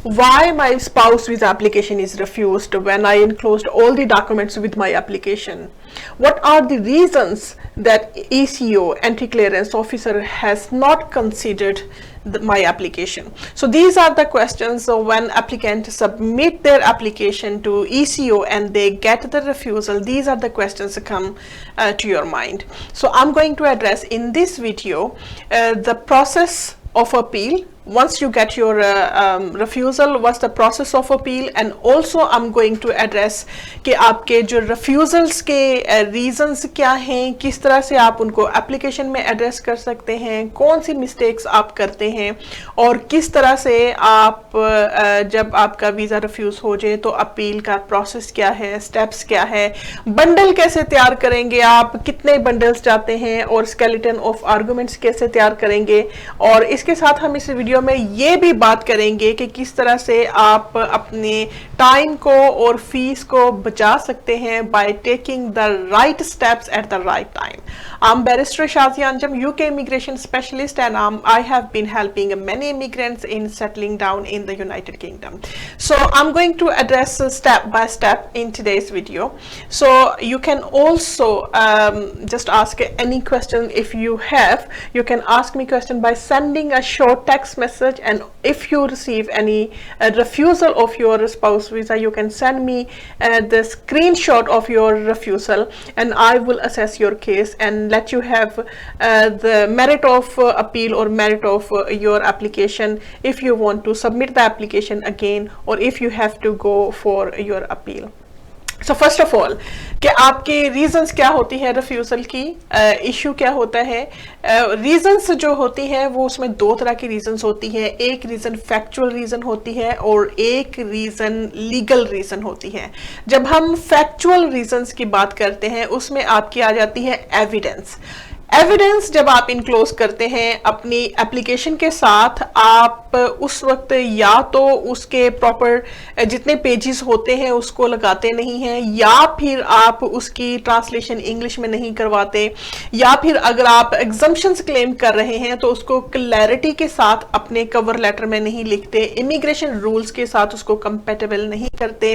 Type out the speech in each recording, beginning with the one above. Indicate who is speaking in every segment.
Speaker 1: why my spouse visa application is refused when I enclosed all the documents with my application. What are the reasons that ECO, entry clearance officer, has not considered my application? So these are the questions when applicants submit their application to ECO and they get the refusal. These are the questions that come to your mind. So I'm going to address in this video the process of appeal. Once you get your refusal, what's the process of appeal, and also I'm going to address कि आपके जो refusals के reasons क्या हैं, किस तरह से आप उनको application में address कर सकते हैं, कौन सी mistakes आप करते हैं, और किस तरह से आप जब आपका वीज़ा refuse हो जाए तो अपील का process क्या है, steps क्या है, bundle कैसे तैयार करेंगे, आप कितने bundles चाहते हैं, और skeleton of arguments कैसे तैयार करेंगे, और इसके साथ हम इस वीडियो में ये भी बात करेंगे कि किस तरह से आप अपने टाइम को और फीस को बचा सकते हैं by taking the right steps at the right time. I'm Barrister Shazia Anjum, UK immigration specialist, and I have been helping many immigrants in settling down in the United Kingdom. So I'm going to address step by step in today's video. So you can also just ask any question if you have. You can ask me question by sending a short text message, and if you receive any refusal of your spouse visa, you can send me the screenshot of your refusal, and I will assess your case and let you have the merit of appeal or merit of your application if you want to submit the application again or if you have to go for your appeal. So first of all, कि आपके reasons क्या होती है refusal की, issue क्या होता है. Reasons जो होती है वो उसमें दो तरह की रीजंस होती है. एक रीजन फैक्चुअल रीजन होती है और एक रीजन लीगल रीजन होती है. जब हम फैक्चुअल रीजंस की बात करते हैं उसमें आपकी आ जाती है एविडेंस. एविडेंस जब आप इनक्लोज करते हैं अपनी एप्लीकेशन के साथ, आप उस वक्त या तो उसके प्रॉपर जितने पेजेस होते हैं उसको लगाते नहीं हैं, या फिर आप उसकी ट्रांसलेशन इंग्लिश में नहीं करवाते, या फिर अगर आप एग्जम्पशंस क्लेम कर रहे हैं तो उसको क्लैरिटी के साथ अपने कवर लेटर में नहीं लिखते, इमिग्रेशन रूल्स के साथ उसको कंपेटेबल नहीं करते,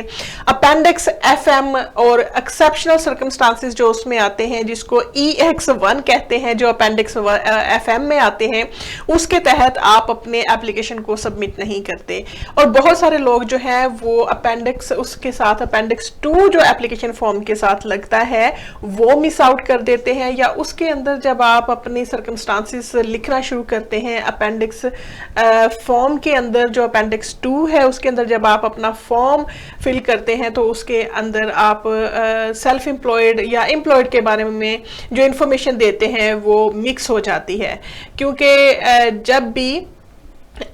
Speaker 1: अपेंडिक्स FM और एक्सेप्शनल सर्कमस्टांसेस जो उसमें आते हैं जिसको EX1 कहते हैं, जो अपेंडिक्स FM में आते हैं, उसके तहत आप अपने एप्लीकेशन को सबमिट नहीं करते. और बहुत सारे लोग जो हैं वो अपेंडिक्स उसके साथ अपेंडिक्स 2 जो एप्लीकेशन फॉर्म के साथ लगता है वो मिस आउट कर देते हैं, या उसके अंदर जब आप अपने सर्कमस्टांसेस लिखना शुरू करते हैं अपेंडिक्स फॉर्म के अंदर, जो अपेंडिक्स 2 है उसके अंदर जब आप अपना फॉर्म फिल करते हैं तो उसके अंदर आप सेल्फ एम्प्लॉयड या एम्प्लॉयड के बारे में जो इंफॉर्मेशन देते हैं वो मिक्स हो जाती है. क्योंकि जब भी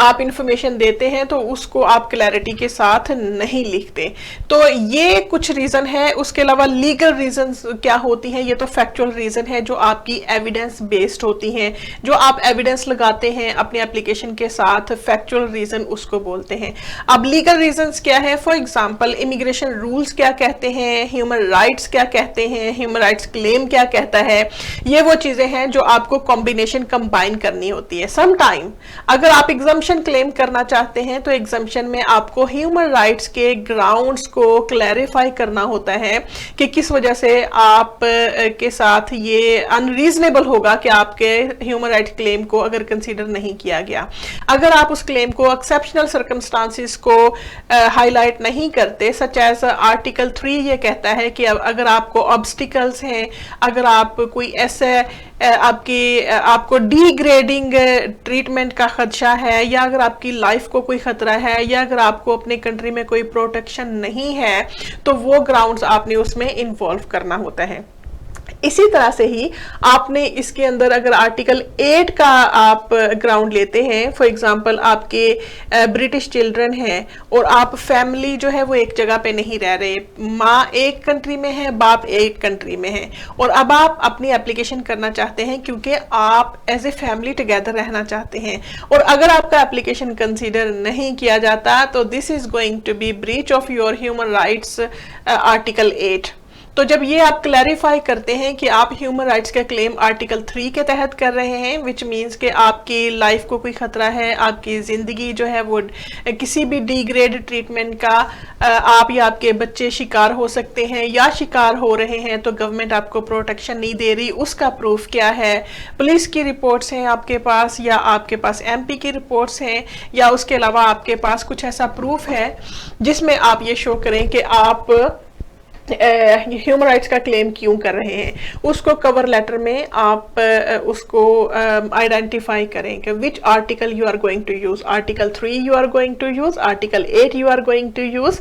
Speaker 1: आप इंफॉर्मेशन देते हैं तो उसको आप क्लैरिटी के साथ नहीं लिखते. तो ये कुछ रीजन है. उसके अलावा लीगल रीजंस क्या होती हैं, ये तो फैक्चुअल रीजन है जो आपकी एविडेंस बेस्ड होती हैं, जो आप एविडेंस लगाते हैं अपने एप्लीकेशन के साथ, फैक्चुअल रीजन उसको बोलते हैं. अब लीगल रीजंस क्या है, फॉर एग्जांपल इमिग्रेशन रूल्स क्या कहते हैं, ह्यूमन राइट्स क्या कहते हैं, ह्यूमन राइट्स क्लेम क्या कहता है, ये वो चीजें हैं जो आपको कॉम्बिनेशन कंबाइन करनी होती है. समटाइम अगर आप एग्जम्पशन क्लेम करना चाहते हैं तो एग्जम्पशन में आपको ह्यूमन राइट्स के ग्राउंड्स को क्लैरिफाई करना होता है कि किस वजह से आप के साथ ये अनरीजनेबल होगा कि आपके ह्यूमन राइट क्लेम को अगर कंसीडर नहीं किया गया. अगर आप उस क्लेम को एक्सेप्शनल सर्कमस्टांसेस को हाईलाइट नहीं करते, सच एज आर्टिकल 3 ये कहता है कि अगर आपको ऑब्स्टिकल्स हैं, अगर आप कोई ऐसे आपको डिग्रेडिंग ट्रीटमेंट का खदशा है, या अगर आपकी लाइफ को कोई खतरा है, या अगर आपको अपने कंट्री में कोई प्रोटेक्शन नहीं है, तो वो ग्राउंड्स आपने उसमें इन्वॉल्व करना होता है. इसी तरह से ही आपने इसके अंदर अगर आर्टिकल 8 का आप ग्राउंड लेते हैं, फॉर एग्जांपल आपके ब्रिटिश चिल्ड्रन हैं और आप फैमिली जो है वो एक जगह पे नहीं रह रहे, माँ एक कंट्री में है, बाप एक कंट्री में है, और अब आप अपनी एप्लीकेशन करना चाहते हैं क्योंकि आप एज ए फैमिली टुगेदर रहना चाहते हैं, और अगर आपका एप्लीकेशन कंसीडर नहीं किया जाता तो this is going to be breach of your human rights article 8. तो जब ये आप क्लैरिफाई करते हैं कि आप ह्यूमन राइट्स का क्लेम आर्टिकल 3 के तहत कर रहे हैं, विच मीन्स कि आपकी लाइफ को कोई खतरा है, आपकी जिंदगी जो है वो किसी भी डिग्रेड ट्रीटमेंट का आप या आपके बच्चे शिकार हो सकते हैं या शिकार हो रहे हैं, तो गवर्नमेंट आपको प्रोटेक्शन नहीं दे रही, उसका प्रूफ क्या है? पुलिस की रिपोर्ट्स हैं आपके पास, या आपके पास एमपी की रिपोर्ट्स हैं, या उसके अलावा आपके पास कुछ ऐसा प्रूफ है जिसमें आप ये शो करें कि आप ह्यूमन राइट्स का क्लेम क्यों कर रहे हैं, उसको कवर लेटर में आप उसको आइडेंटिफाई करें कि which article you are going to use, article 3 you are going to use, article 8 you are going to use,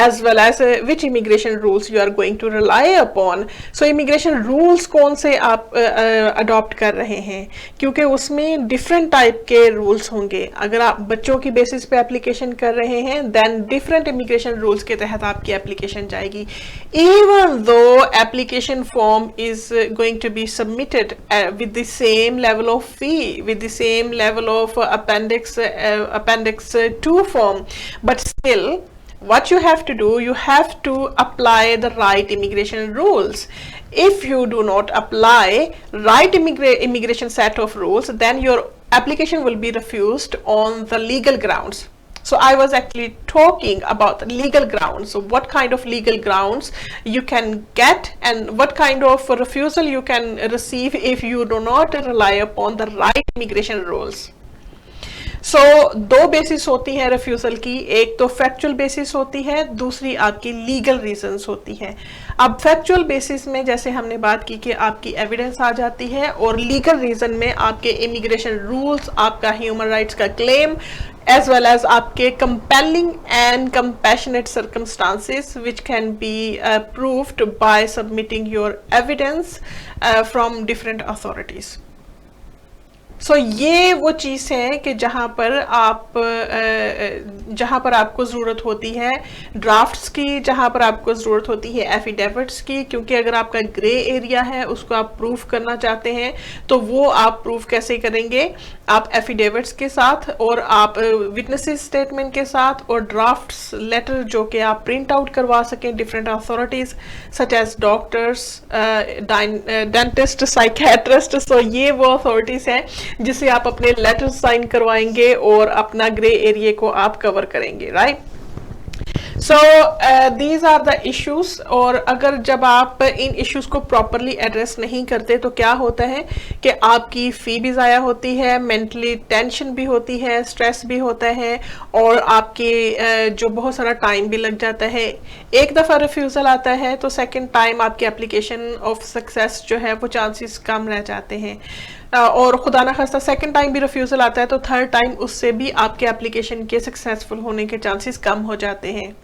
Speaker 1: as well as which immigration rules you are going to rely upon. So immigration rules कौन से आप adopt कर रहे हैं, क्योंकि उसमें different type के rules होंगे। अगर आप बच्चों की बेसिस पे एप्लीकेशन कर रहे हैं, देन डिफरेंट इमिग्रेशन रूल्स के तहत आपकी एप्लीकेशन जाएगी। Even though application form is going to be submitted with the same level of fee, with the same level of appendix 2 form, but still what you have to do, you have to apply the right immigration rules. If you do not apply right immigration set of rules, then your application will be refused on the legal grounds. So I was actually talking about legal grounds. So what kind of legal grounds you can get and what kind of refusal you can receive if you do not rely upon the right immigration rules. सो दो basis होती है refusal की, एक तो factual basis होती है, दूसरी आपकी लीगल रीजंस होती है। अब फैक्चुअल बेसिस में जैसे हमने बात की कि आपकी एविडेंस आ जाती है, और लीगल रीजन में आपके इमिग्रेशन रूल्स, आपका ह्यूमन राइट्स का क्लेम, as well as आपके compelling and compassionate circumstances which can be proved by submitting your evidence from different authorities. सो ये वो चीज़ है कि जहाँ पर आपको ज़रूरत होती है ड्राफ्ट्स की, जहाँ पर आपको ज़रूरत होती है एफिडेविट्स की, क्योंकि अगर आपका ग्रे एरिया है उसको आप प्रूफ करना चाहते हैं तो वो आप प्रूफ कैसे करेंगे? आप एफिडेविट्स के साथ, और आप विटनेसेस स्टेटमेंट के साथ, और ड्राफ्ट्स लेटर जो कि आप प्रिंट आउट करवा सकें different authorities such as doctors, dentist, psychiatrist. So ये वो अथॉरिटीज़ हैं जिसे आप अपने लेटर साइन करवाएंगे और अपना ग्रे एरिया को आप कवर करेंगे, right? So these are the issues. और अगर जब आप इन इश्यूज को प्रॉपरली एड्रेस नहीं करते तो क्या होता है कि आपकी फी भी ज़ाया होती है, मेंटली टेंशन भी होती है, स्ट्रेस भी होता है, और आपके जो बहुत सारा टाइम भी लग जाता है। एक दफ़ा रिफ्यूज़ल आता है तो सेकंड टाइम आपकी एप्लीकेशन ऑफ सक्सेस जो है वो चांसेस कम रह जाते हैं, और खुदा ना खास्ता सेकंड टाइम भी रिफ्यूज़ल आता है तो थर्ड टाइम उससे भी आपके एप्लीकेशन के सक्सेसफुल होने के चांसेस कम हो जाते हैं।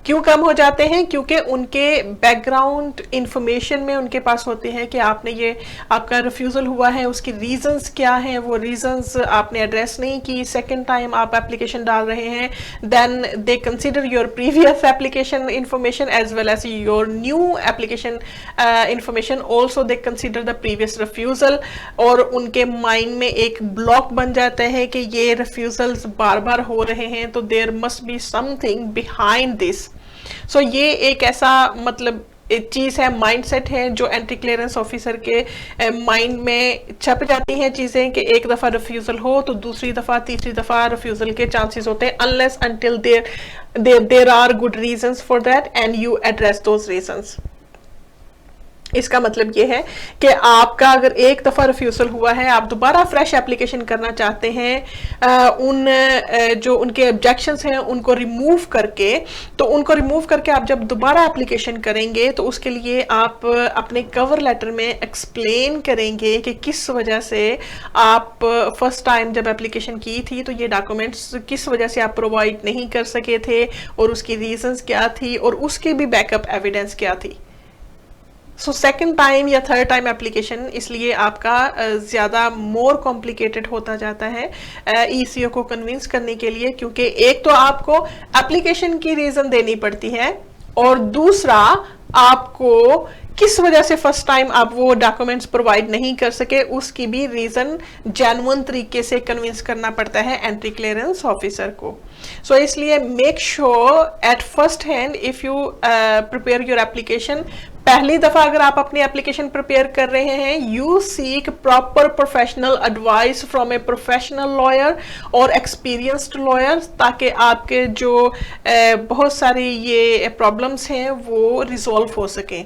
Speaker 1: क्यों कम हो जाते हैं? क्योंकि उनके बैकग्राउंड इंफॉर्मेशन में उनके पास होते हैं कि आपने ये आपका रिफ्यूज़ल हुआ है, उसकी रीजंस क्या हैं, वो रीजंस आपने एड्रेस नहीं की, सेकंड टाइम आप एप्लीकेशन डाल रहे हैं, then they consider your previous application information as well as your new application information, also they consider the previous refusal, और उनके माइंड में एक ब्लॉक बन जाता है कि ये रिफ्यूज़ल्स बार बार हो रहे हैं तो there must be something behind this. So ये एक ऐसा मतलब एक चीज़ है, माइंडसेट है जो एंटी क्लियरेंस ऑफिसर के माइंड में छप जाती हैं चीज़ें कि एक दफ़ा रिफ्यूज़ल हो तो दूसरी दफ़ा तीसरी दफ़ा रिफ्यूज़ल के चांसेस होते हैं, unless until there are good reasons for that and you address those reasons. इसका मतलब ये है कि आपका अगर एक दफ़ा रिफ्यूज़ल हुआ है, आप दोबारा फ्रेश एप्लीकेशन करना चाहते हैं, जो उनके ऑब्जेक्शंस हैं उनको रिमूव करके, तो उनको रिमूव करके आप जब दोबारा एप्लीकेशन करेंगे तो उसके लिए आप अपने कवर लेटर में एक्सप्लेन करेंगे कि किस वजह से आप फर्स्ट टाइम जब एप्लीकेशन की थी तो ये डॉक्यूमेंट्स किस वजह से आप प्रोवाइड नहीं कर सके थे, और उसकी रीजंस क्या थी, और उसकी भी बैकअप एविडेंस क्या थी। सो सेकेंड टाइम या थर्ड टाइम एप्लीकेशन इसलिए आपका ज़्यादा मोर कॉम्प्लिकेटेड होता जाता है ईसीओ को कन्विंस करने के लिए, क्योंकि एक तो आपको एप्लीकेशन की रीज़न देनी पड़ती है, और दूसरा आपको किस वजह से फर्स्ट टाइम आप वो डॉक्यूमेंट्स प्रोवाइड नहीं कर सके, उसकी भी रीजन जेन्युइन तरीके से कन्विंस करना पड़ता है एंट्री क्लियरेंस ऑफिसर को। सो इसलिए make sure at first hand if you prepare your application, पहली दफा अगर आप अपनी एप्लीकेशन प्रिपेयर कर रहे हैं, you seek proper professional advice from a professional lawyer और एक्सपीरियंस्ड लॉयर, ताकि आपके जो बहुत सारी ये प्रॉब्लम्स हैं वो रिजॉल्व हो सके।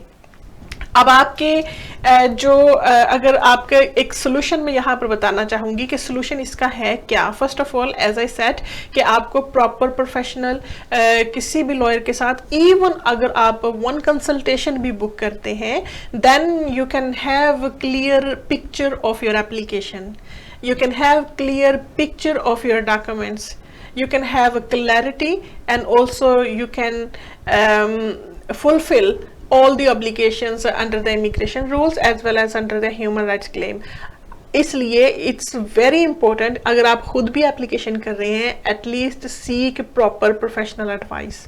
Speaker 1: अब आपके अगर आपका एक सोल्यूशन मैं यहाँ पर बताना चाहूंगी कि सोल्यूशन इसका है क्या। First of all as I said कि आपको प्रॉपर प्रोफेशनल किसी भी लॉयर के साथ, इवन अगर आप वन कंसल्टेशन भी बुक करते हैं, then you can have clear picture of your application, you can have clear picture of your documents, you can have a clarity, and also you can fulfill all the obligations under the immigration rules as well as under the human rights claim. इसलिए it's very important, अगर आप खुद भी application कर रहे हैं, at least seek proper professional advice.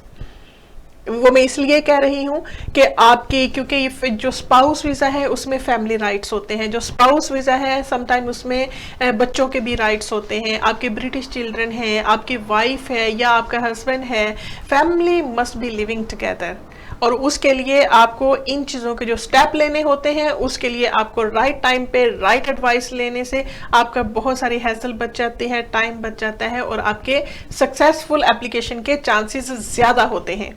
Speaker 1: वो मैं इसलिए कह रही हूँ कि आपकी, क्योंकि जो स्पाउस वीज़ा है उसमें फैमिली राइट्स होते हैं, जो स्पाउस वीज़ा है समटाइम उसमें बच्चों के भी राइट्स होते हैं, आपके ब्रिटिश चिल्ड्रन हैं, आपकी वाइफ है या आपका हस्बैंड है, family must be living together. और उसके लिए आपको इन चीज़ों के जो स्टेप लेने होते हैं, उसके लिए आपको राइट टाइम पे राइट एडवाइस लेने से आपका बहुत सारी हैसल बच जाती है, टाइम बच जाता है और आपके सक्सेसफुल एप्लीकेशन के चांसेस ज़्यादा होते हैं।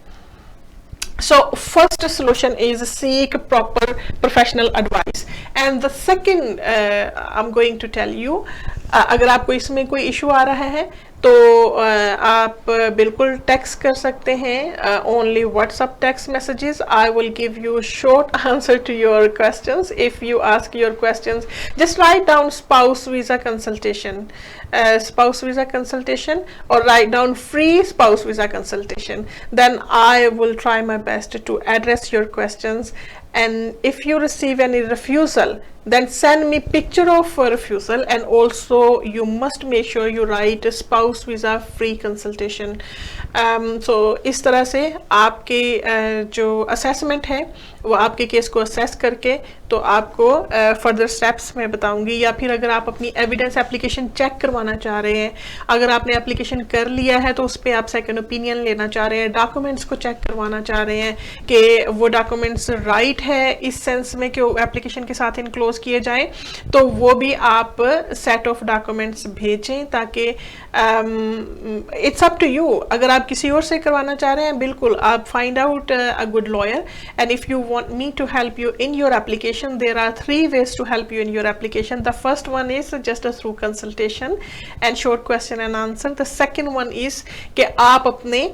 Speaker 1: So first solution is seek proper professional advice, and the second I'm going to tell you, अगर आपको इसमें कोई इशू आ रहा है तो आप बिल्कुल टेक्स्ट कर सकते हैं, only WhatsApp text messages. I will give you short answer to your questions if you ask your questions. Just write down spouse visa consultation, spouse visa consultation, or write down free spouse visa consultation. Then I will try my best to address your questions, and if you receive any refusal, then send me picture of a refusal, and also you must make sure you write a spouse visa free consultation. So इस तरह से आपके जो assessment है वो आपके case को assess करके तो आपको फर्दर स्टेप्स मैं बताऊंगी। या फिर अगर आप अपनी एविडेंस एप्लीकेशन चेक करवाना चाह रहे हैं, अगर आपने एप्लीकेशन कर लिया है तो उस पर आप सेकंड ओपिनियन लेना चाह रहे हैं, डॉक्यूमेंट्स को चेक करवाना चाह रहे हैं कि वो डॉक्यूमेंट्स राइट है इस सेंस में कि वो एप्लीकेशन के साथ इनक्लोज किए जाएं, तो वो भी आप सेट ऑफ डॉक्यूमेंट्स भेजें, ताकि इट्स अप टू यू। अगर आप किसी और से करवाना चाह रहे हैं, बिल्कुल आप find out a good lawyer, and if you want me to help you in your application, there are 3 ways to help you in your application. The first one is just a through consultation and short question and answer. The second one is कि आप अपने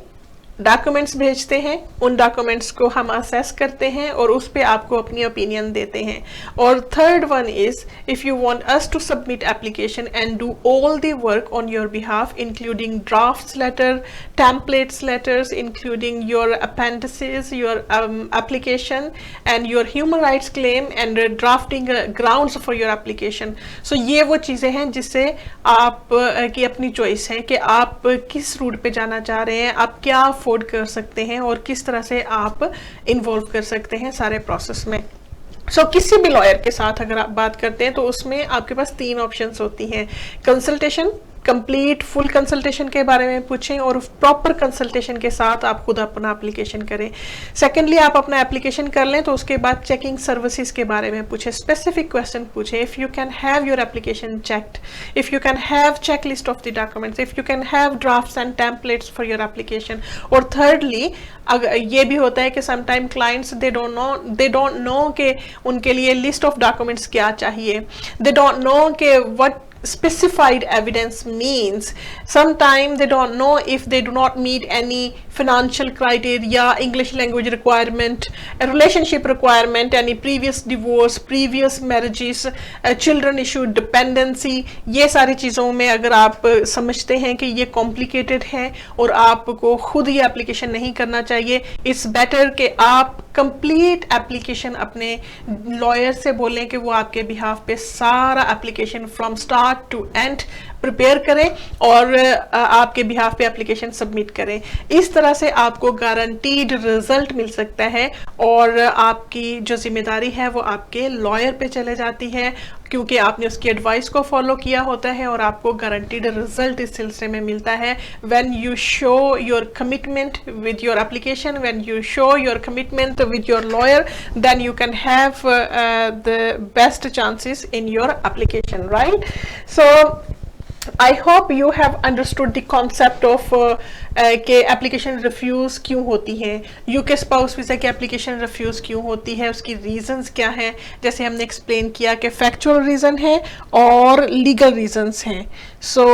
Speaker 1: documents भेजते हैं, उन documents को हम assess करते हैं और उस पे आपको अपनी ओपिनियन देते हैं। और third one is if you want us to submit application and do all the work on your behalf, including drafts letter, templates letters, including your appendices, your application and your human rights claim and drafting grounds for your application. So ये वो चीज़ें हैं जिससे आप की अपनी choice है कि आप किस रूट पे जाना चाह रहे हैं, आप क्या अफोर्ड कर सकते हैं और किस तरह से आप इन्वॉल्व कर सकते हैं सारे प्रोसेस में। सो किसी भी लॉयर के साथ अगर आप बात करते हैं तो उसमें आपके पास 3 ऑप्शंस होती हैं। कंसल्टेशन, कंप्लीट फुल कंसल्टेशन के बारे में पूछें और प्रॉपर कंसल्टेशन के साथ आप खुद अपना एप्लीकेशन करें। सेकेंडली, आप अपना एप्लीकेशन कर लें तो उसके बाद चेकिंग सर्विसेज के बारे में पूछें, स्पेसिफिक क्वेश्चन पूछें, if you can have your application checked, if you can have check list of the documents, if you can have drafts and templates for your application. और थर्डली, अगर ये भी होता है कि sometime clients they don't know कि उनके लिए लिस्ट ऑफ डॉक्यूमेंट्स क्या चाहिए, दे डोंट नो कि what specified evidence means. Sometimes they don't know if they do not meet any financial criteria, English language requirement, a relationship requirement, any previous divorce, previous marriages, children issue, dependency। ये सारी चीज़ों में अगर आप समझते हैं कि ये complicated है और आपको खुद ये application नहीं करना चाहिए, it's better कि आप कंप्लीट एप्लीकेशन अपने लॉयर से बोलें कि वो आपके बिहाफ पे सारा application from start start to end prepare करें और आपके बिहाफ पे एप्लीकेशन सबमिट करें। इस तरह से आपको गारंटीड रिजल्ट मिल सकता है और आपकी जो जिम्मेदारी है वो आपके लॉयर पे चले जाती है, क्योंकि आपने उसकी एडवाइस को फॉलो किया होता है और आपको गारंटीड रिजल्ट इस सिलसिले में मिलता है। When you show your commitment with your application, when you show your commitment with your lawyer, then you can have the best chances in your application, right? So I hope you have understood the concept of कि application refuse क्यों होती है, UK spouse visa की application refuse क्यों होती है, उसकी reasons क्या है। जैसे हमने एक्सप्लेन किया कि फैक्चुअल रीज़न है और लीगल रीजंस हैं। सो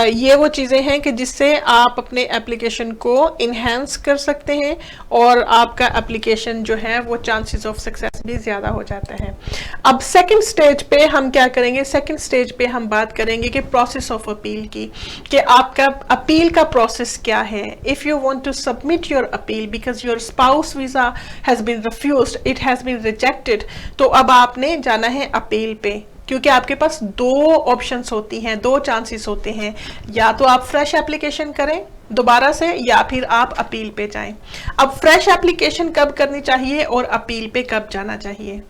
Speaker 1: ये वो चीज़ें हैं कि जिससे आप अपने एप्लीकेशन को इन्हेंस कर सकते हैं और आपका एप्लीकेशन जो है वो चांसेस ऑफ सक्सेस भी ज़्यादा हो जाता है। अब सेकंड स्टेज पे हम क्या करेंगे, सेकंड स्टेज पे हम बात करेंगे कि प्रोसेस ऑफ अपील की, कि आपका अपील का प्रोसेस क्या है। If you want to submit your appeal because your spouse visa has been refused, it has been rejected, तो अब आपने जाना है अपील पे, क्योंकि आपके पास दो ऑप्शंस होती हैं, दो चांसेस होते हैं, या तो आप फ्रेश एप्लीकेशन करें दोबारा से या फिर आप अपील पे जाएं। अब फ्रेश एप्लीकेशन कब करनी चाहिए और अपील पे कब जाना चाहिए।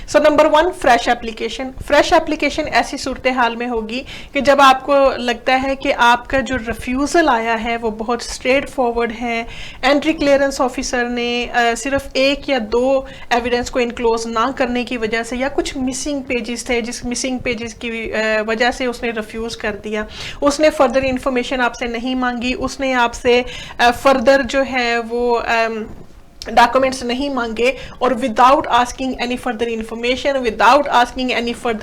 Speaker 1: So number one, fresh application. Fresh application ऐसी सूरत हाल में होगी कि जब आपको लगता है कि आपका जो रिफ्यूज़ल आया है वो बहुत स्ट्रेट फॉरवर्ड है, एंट्री क्लियरेंस ऑफिसर ने सिर्फ एक या दो एविडेंस को इनक्लोज ना करने की वजह से, या कुछ मिसिंग पेजेस थे जिस मिसिंग पेजेस की वजह से उसने रिफ्यूज़ कर दिया, उसने फर्दर इंफॉर्मेशन आपसे नहीं मांगी, उसने आपसे फर्दर जो है वो डॉक्यूमेंट्स नहीं मांगे, और without asking any further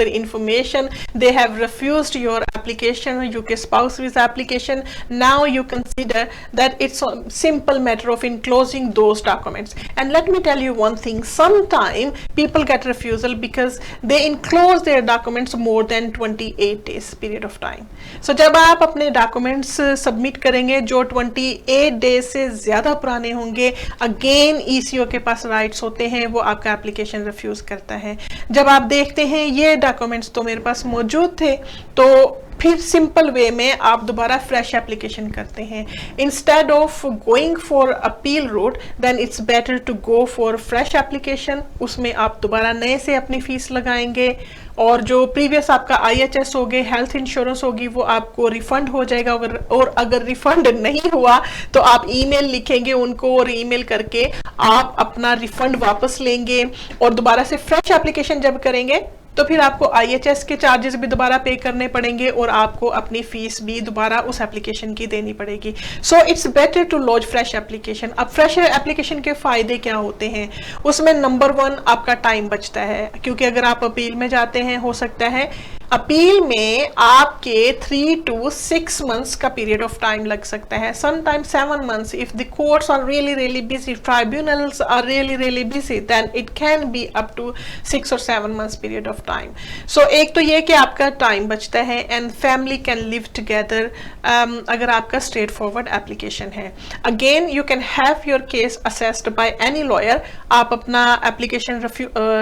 Speaker 1: information they have refused your application, UK spouse visa application. Now you consider that it's a simple matter of enclosing those documents. And let me tell you one thing, sometimes people get refusal because they enclose their documents more than 28 days period of time. So जब आप अपने documents submit करेंगे जो 28 days से ज़्यादा पुराने होंगे, again ECO के पास राइट्स होते हैं, वो आपका एप्लीकेशन रिफ्यूज करता है। जब आप देखते हैं ये डॉक्यूमेंट्स तो मेरे पास मौजूद थे, तो फिर सिंपल वे में आप दोबारा फ्रेश एप्लीकेशन करते हैं। Instead of going for appeal route, then it's better to go for fresh application. उसमें आप दोबारा नए से अपनी फीस लगाएंगे और जो प्रीवियस आपका IHS होगे, हेल्थ इंश्योरेंस होगी, वो आपको रिफंड हो जाएगा। और अगर रिफंड नहीं हुआ तो आप ईमेल लिखेंगे उनको और ईमेल करके आप अपना रिफंड वापस लेंगे, और दोबारा से फ्रेश एप्लीकेशन जब करेंगे तो फिर आपको IHS के चार्जेस भी दोबारा पे करने पड़ेंगे और आपको अपनी फीस भी दोबारा उस एप्लीकेशन की देनी पड़ेगी। So it's better to launch fresh application. अब फ्रेश एप्लीकेशन के फायदे क्या होते हैं, उसमें नंबर वन, आपका टाइम बचता है, क्योंकि अगर आप अपील में जाते हैं, हो सकता है अपील में आपके 3 to 6 months का पीरियड ऑफ टाइम लग सकता है, sometimes 7 months if the courts are really busy, tribunals are really busy, then it can be up to 6 or 7 months period of time. So एक तो ये कि आपका टाइम बचता है and family can live together अगर आपका स्ट्रेट फॉरवर्ड एप्लीकेशन है। Again you can have your case assessed by any lawyer। आप अपना एप्लीकेशन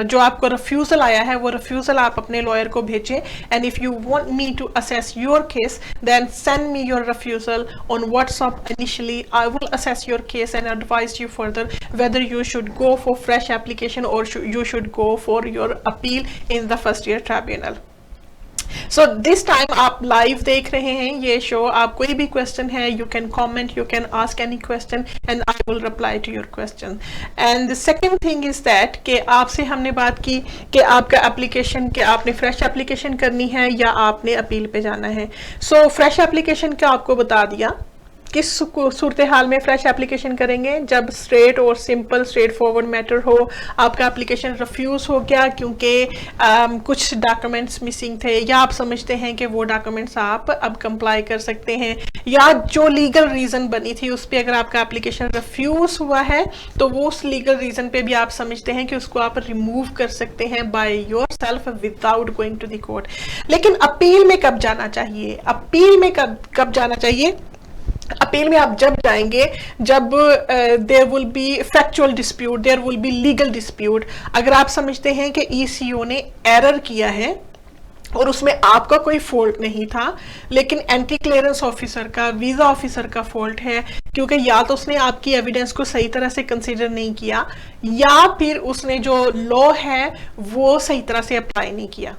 Speaker 1: जो आपको रिफ्यूजल आया है वो रिफ्यूजल आप अपने लॉयर को भेजें, and if you want me to assess your case, then send me your refusal on WhatsApp initially. I will assess your case and advise you further whether you should go for fresh application or you should go for your appeal in the first year tribunal. So this time आप live देख रहे हैं ये show. आप कोई भी question है, you can comment, you can ask any question and I will reply to your question. And the second thing is that कि आपसे हमने बात की कि आपका एप्लीकेशन, कि आपने फ्रेश एप्लीकेशन करनी है या आपने अपील पे जाना है। सो फ्रेश एप्लीकेशन का आपको बता दिया, किस सूरत हाल में फ्रेश एप्लीकेशन करेंगे, जब स्ट्रेट और सिंपल स्ट्रेट फॉरवर्ड मैटर हो, आपका एप्लीकेशन रिफ्यूज हो गया क्योंकि कुछ डॉक्यूमेंट्स मिसिंग थे, या आप समझते हैं कि वो डॉक्यूमेंट्स आप अब कंप्लाई कर सकते हैं, या जो लीगल रीज़न बनी थी उस पर अगर आपका एप्लीकेशन रिफ्यूज हुआ है तो वो उस लीगल रीज़न पे भी आप समझते हैं कि उसको आप रिमूव कर सकते हैं by yourself without going to the court. लेकिन अपील में कब जाना चाहिए, अपील में कब जाना चाहिए? अपील में आप जब जाएंगे जब there will be factual dispute, there will be legal dispute. अगर आप समझते हैं कि ECO ने एरर किया है और उसमें आपका कोई फॉल्ट नहीं था, लेकिन एंटी क्लियरेंस ऑफिसर का, वीजा ऑफिसर का फॉल्ट है, क्योंकि या तो उसने आपकी एविडेंस को सही तरह से कंसीडर नहीं किया, या फिर उसने जो लॉ है वो सही तरह से अप्लाई नहीं किया।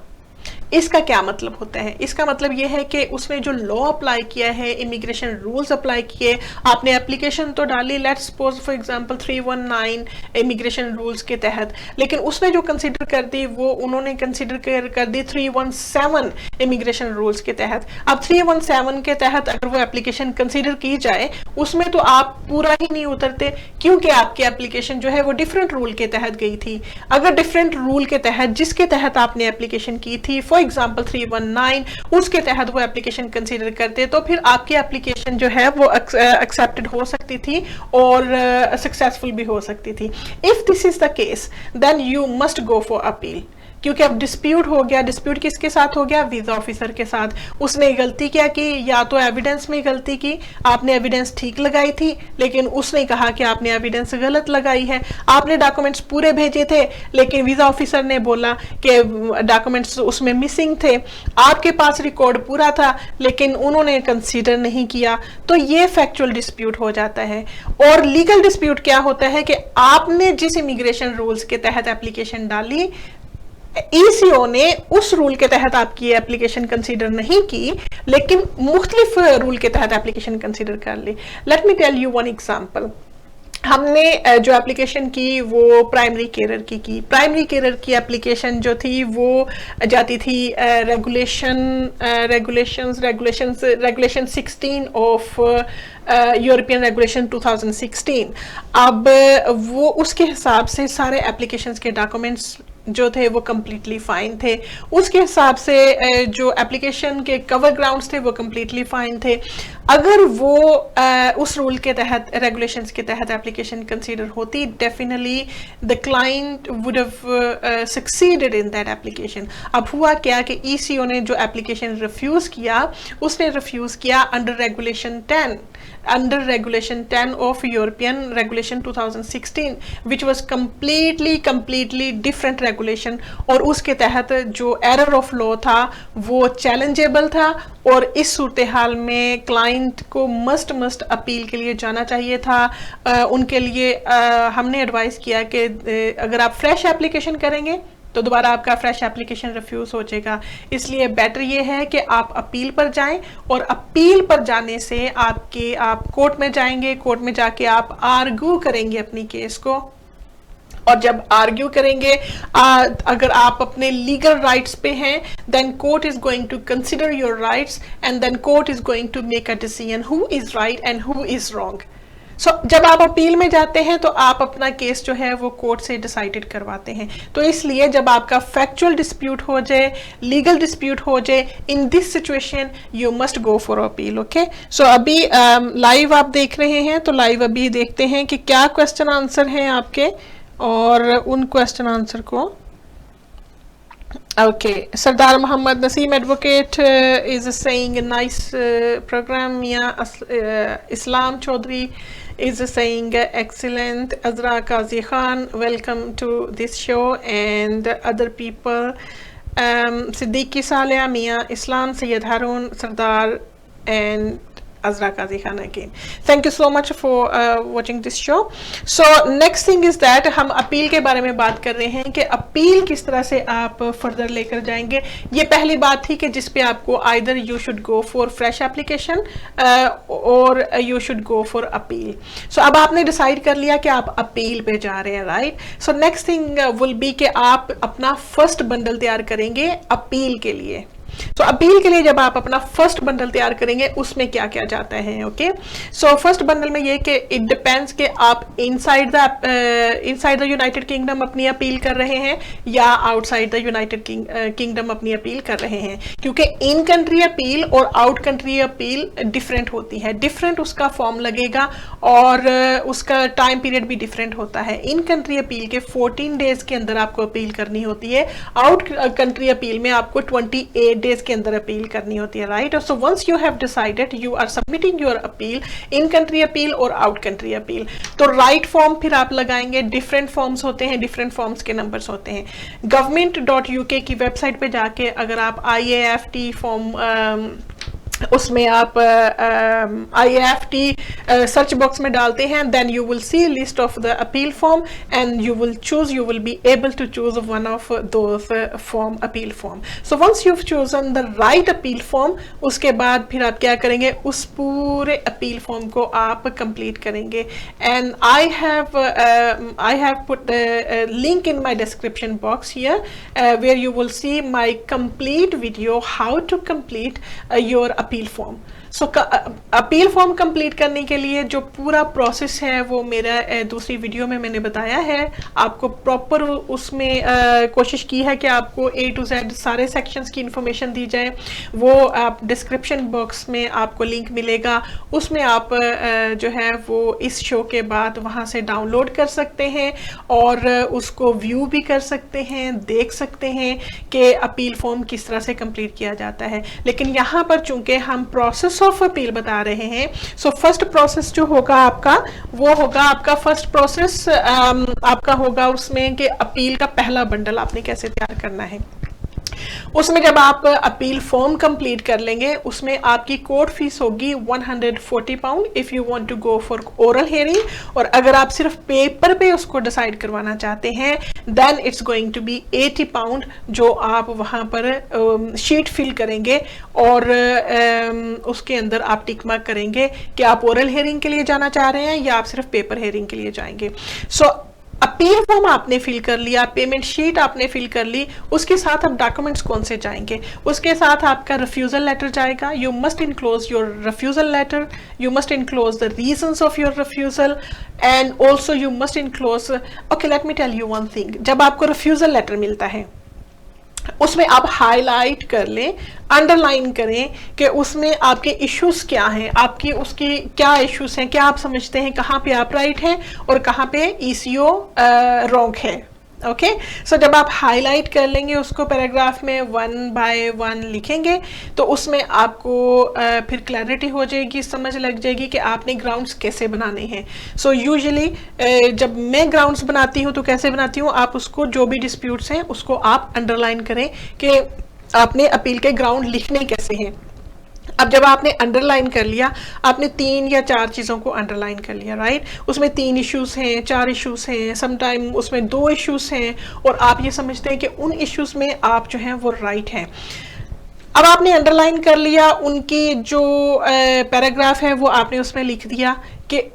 Speaker 1: इसका क्या मतलब होता है? इसका मतलब यह है कि उसने जो लॉ अप्लाई किया है, इमिग्रेशन रूल्स अप्लाई किए, आपने एप्लीकेशन तो डाली, let's suppose for example 319 immigration rules के तहत, लेकिन उसने जो कंसीडर कर दी वो उन्होंने कंसीडर कर दी 317 इमिग्रेशन रूल्स के तहत। अब 317 के तहत अगर वो एप्लीकेशन कंसीडर की जाए, उसमें तो आप पूरा ही नहीं उतरते, क्योंकि आपकी एप्लीकेशन जो है वो डिफरेंट रूल के तहत गई थी। अगर डिफरेंट रूल के तहत, जिसके तहत आपने एप्लीकेशन की थी, फॉर एग्जांपल 319, उसके तहत वो एप्लीकेशन कंसीडर करते, तो फिर आपकी एप्लीकेशन जो है वो एक्सेप्टेड हो सकती थी और सक्सेसफुल भी हो सकती थी। If this is the case, then you must go for appeal, क्योंकि अब डिस्प्यूट हो गया। डिस्प्यूट किसके साथ हो गया? वीजा ऑफिसर के साथ। उसने गलती क्या की? या तो एविडेंस में गलती की, आपने एविडेंस ठीक लगाई थी, लेकिन उसने कहा कि आपने एविडेंस गलत लगाई है। आपने डॉक्यूमेंट्स पूरे भेजे थे, लेकिन वीजा ऑफिसर ने बोला कि डॉक्यूमेंट्स उसमें मिसिंग थे। आपके पास रिकॉर्ड पूरा था, लेकिन उन्होंने कंसीडर नहीं किया। तो ये फैक्चुअल डिस्प्यूट हो जाता है। और लीगल डिस्प्यूट क्या होता है कि आपने जिस इमिग्रेशन रूल्स के तहत एप्लीकेशन डाली, ईसीओ ने उस रूल के तहत आपकी एप्लीकेशन कंसीडर नहीं की, लेकिन मुख्तलिफ रूल के तहत एप्लीकेशन कंसीडर कर ली। Let me tell you one example. हमने जो एप्लीकेशन की वो प्राइमरी केयरर की प्राइमरी केयरर की एप्लीकेशन जो थी वो जाती थी रेगुलेशन 16 ऑफ यूरोपियन रेगुलेशन 2016। अब वो उसके हिसाब से सारे एप्लीकेशंस के डॉक्यूमेंट्स जो थे वो कम्प्लीटली फाइन थे। उसके हिसाब से जो एप्लीकेशन के कवर ग्राउंड्स थे वो कम्प्लीटली फाइन थे। अगर वो उस रूल के तहत, रेगुलेशंस के तहत एप्लीकेशन कंसीडर होती, definitely the client would have succeeded in that application. अब हुआ क्या कि ईसीओ ने जो एप्लीकेशन रिफ्यूज किया, उसने रिफ्यूज किया under regulation 10 of European Regulation 2016, which was completely different regulation। और उसके तहत जो एरर ऑफ लॉ था वो चैलेंजेबल था, और इस सूरत हाल में क्लाइंट को मस्ट अपील के लिए जाना चाहिए था। उनके लिए हमने एडवाइस किया कि अगर आप फ्रेश एप्लीकेशन करेंगे तो दोबारा आपका फ्रेश एप्लीकेशन रिफ्यूज हो जाएगा। इसलिए बेटर ये है कि आप अपील पर जाएं, और अपील पर जाने से आप कोर्ट में जाएंगे, कोर्ट में जाके आप आर्ग्यू करेंगे अपनी केस को, और जब आर्ग्यू करेंगे, अगर आप अपने लीगल राइट्स पे हैं, then court is going to consider your rights, and then court is going to make a decision who is right and who is wrong. So जब आप अपील में जाते हैं तो आप अपना केस जो है वो कोर्ट से डिसाइडेड करवाते हैं। तो इसलिए जब आपका फैक्चुअल डिस्प्यूट हो जाए, लीगल डिस्प्यूट हो जाए, in this situation you must go for appeal. Okay, so अभी लाइव आप देख रहे हैं, तो लाइव अभी देखते हैं कि क्या क्वेश्चन आंसर हैं आपके, और उन क्वेश्चन आंसर को Okay, Sardar Muhammad Naseem Advocate is saying a nice program. Islam Chaudhry is saying excellent. Azra Qazi Khan, welcome to this show, and other people. Siddiqui Saleh, Mia Islam, Sayyid Harun, Sardar, and Azra Qazi Khan again. Thank you so much for watching this show. So next thing is that हम appeal के बारे में बात कर रहे हैं कि appeal किस तरह से आप फर्दर लेकर जाएंगे। ये पहली बात थी कि जिस पे आपको either you should go for fresh application or you should go for appeal. So अब आपने डिसाइड कर लिया कि आप अपील पे जा रहे हैं, right? So next thing will be कि आप अपना फर्स्ट बंडल तैयार करेंगे अपील के लिए। तो अपील के लिए जब आप अपना फर्स्ट बंडल तैयार करेंगे उसमें क्या क्या जाता है। ओके, सो फर्स्ट बंडल में ये कि इट डिपेंड्स कि आप इनसाइड द यूनाइटेड किंगडम अपनी अपील कर रहे हैं या आउटसाइड द यूनाइटेड किंगडम अपनी अपील कर रहे हैं, क्योंकि इन कंट्री अपील और आउट कंट्री अपील डिफरेंट होती है, डिफरेंट उसका फॉर्म लगेगा और उसका टाइम पीरियड भी डिफरेंट होता है। इन कंट्री अपील के 14 डेज के अंदर आपको अपील करनी होती है, आउट कंट्री अपील में आपको 28 डेज के अंदर अपील करनी होती है, right. So once you have decided, you are submitting your appeal, in country appeal और आउट कंट्री अपील, तो राइट फॉर्म फिर आप लगाएंगे। डिफरेंट फॉर्म्स होते हैं, डिफरेंट फॉर्म्स के नंबर्स होते हैं। government.uk की वेबसाइट पे जाके अगर आप IAFT फॉर्म उसमें आप IAFT सर्च बॉक्स में डालते हैं, then you will see list of the appeal form and you will choose, you will be able to choose one of those form, appeal form. So once you chosen the right appeal form, उसके बाद फिर आप क्या करेंगे, उस पूरे appeal form को आप कंप्लीट करेंगे। And I have put link in my description box here where you will see my complete video how to complete your appeal form. So appeal form complete करने के लिए जो पूरा प्रोसेस है वो मेरा दूसरी वीडियो में मैंने बताया है। आपको प्रॉपर उसमें कोशिश की है कि आपको A to Z सारे सेक्शंस की इंफॉर्मेशन दी जाए। वो आप डिस्क्रिप्शन बॉक्स में आपको लिंक मिलेगा, उसमें आप जो है वो इस शो के बाद वहाँ से डाउनलोड कर सकते हैं और उसको व्यू भी कर सकते हैं, देख सकते हैं कि अपील फॉर्म किस तरह से कंप्लीट किया जाता है। लेकिन यहाँ पर चूंकि हम प्रोसेस ऑफ अपील बता रहे हैं, सो फर्स्ट प्रोसेस जो होगा आपका, वो होगा आपका फर्स्ट प्रोसेस आपका होगा उसमें कि अपील का पहला बंडल आपने कैसे तैयार करना है। उसमें जब आप अपील फॉर्म कंप्लीट कर लेंगे, उसमें आपकी कोर्ट फीस होगी 140 pound if you want to go for oral hearing, और अगर आप सिर्फ पेपर पे उसको डिसाइड करवाना चाहते हैं then it's going to be 80 pound, जो आप वहां पर शीट फिल करेंगे और उसके अंदर आप टिक मार्क करेंगे कि आप ओरल हियरिंग के लिए जाना चाह रहे हैं या आप सिर्फ पेपर हियरिंग के लिए जाएंगे। सो अपील फॉर्म आपने फिल कर लिया, पेमेंट शीट आपने फिल कर ली, उसके साथ अब डॉक्यूमेंट्स कौन से जाएंगे, उसके साथ आपका रिफ्यूजल लेटर जाएगा। You must enclose your refusal letter, you must enclose the reasons of your refusal and also you must enclose, okay let me tell you one thing, जब आपको रिफ्यूजल लेटर मिलता है उसमें आप हाईलाइट कर लें, underline करें कि उसमें आपके इश्यूज क्या हैं, आपकी उसकी क्या इश्यूज हैं, क्या आप समझते हैं कहाँ पे आप राइट हैं और कहाँ पे ECO रॉन्ग है। ओके, सो जब आप हाईलाइट कर लेंगे उसको पैराग्राफ में 1 by 1 लिखेंगे तो उसमें आपको फिर क्लैरिटी हो जाएगी, समझ लग जाएगी कि आपने ग्राउंड्स कैसे बनाने हैं। सो यूजुअली जब मैं ग्राउंड्स बनाती हूँ तो कैसे बनाती हूँ, आप उसको जो भी डिस्प्यूट्स हैं उसको आप अंडरलाइन करें कि आपने अपील के ग्राउंड लिखने कैसे हैं। अब जब आपने अंडरलाइन कर लिया, आपने 3 या 4 चीज़ों को अंडरलाइन कर लिया, राइट, उसमें 3 इश्यूज हैं, 4 इश्यूज हैं, समटाइम उसमें 2 इश्यूज हैं और आप ये समझते हैं कि उन इश्यूज में आप जो हैं वो राइट हैं। अब आपने अंडरलाइन कर लिया, उनकी जो पैराग्राफ है वो आपने उसमें लिख दिया कि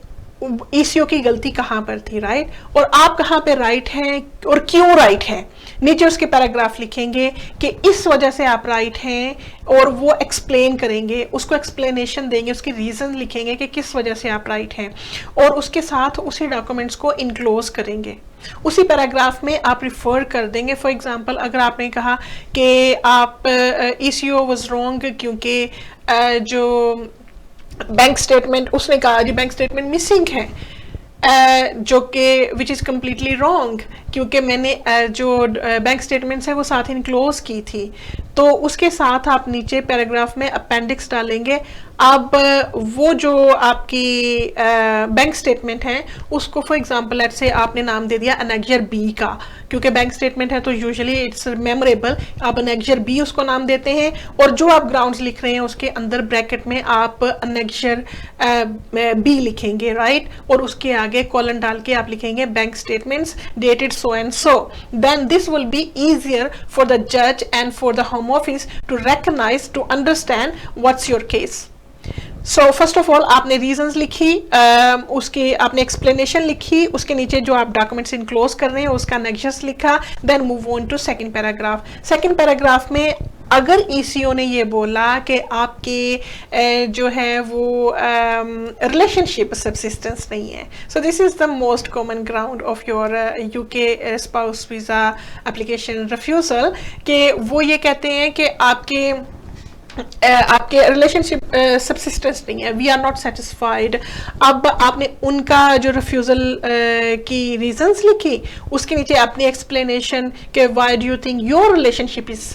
Speaker 1: ECO की गलती कहाँ पर थी, राइट, और आप कहाँ पे राइट हैं और क्यों राइट हैं। नीचे उसके पैराग्राफ लिखेंगे कि इस वजह से आप राइट हैं और वो एक्सप्लेन करेंगे, उसको एक्सप्लेनेशन देंगे, उसकी रीज़न लिखेंगे कि किस वजह से आप राइट हैं और उसके साथ उसी डॉक्यूमेंट्स को इनक्लोज करेंगे। उसी पैराग्राफ में आप रिफर कर देंगे। फॉर एग्जांपल अगर आपने कहा कि आप ECO वाज रॉन्ग क्योंकि जो बैंक स्टेटमेंट, उसने कहा जी बैंक स्टेटमेंट मिसिंग है, जो कि विच इज़ कम्प्लीटली रॉन्ग क्योंकि मैंने जो बैंक स्टेटमेंट्स है वो साथ इनक्लोज की थी, तो उसके साथ आप नीचे पैराग्राफ में अपेंडिक्स डालेंगे। अब वो जो आपकी बैंक स्टेटमेंट है उसको फॉर एग्जांपल लेट्स से आपने नाम दे दिया अनेक्जर B का, क्योंकि बैंक स्टेटमेंट है तो यूजुअली इट्स मेमोरेबल, आप अनेक्जर B उसको नाम देते हैं और जो आप ग्राउंड्स लिख रहे हैं उसके अंदर ब्रैकेट में आप अनेक्जर B लिखेंगे, राइट, और उसके आगे कॉलन डाल के आप लिखेंगे bank statements dated so and so, then this will be easier for the judge and for the home office to recognize, to understand what's your case. So first of all आपने reasons लिखी, उसके आपने explanation लिखी, उसके नीचे जो आप documents enclose कर रहे हैं उसका nexus लिखा, then move on to second paragraph. Second paragraph में अगर ECO ने ये बोला कि आपके जो है वो रिलेशनशिप सब्सिस्टेंस नहीं है, so this is the most common ground of your UK spouse visa application refusal, कि वो ये कहते हैं कि आपके आपके रिलेशनशिप सबसिस्टेंस नहीं है, वी आर नॉट सेटिस्फाइड। अब आपने उनका जो रिफ्यूज़ल की रीजंस लिखी, उसके नीचे अपनी एक्सप्लेनेशन कि why do you think your relationship is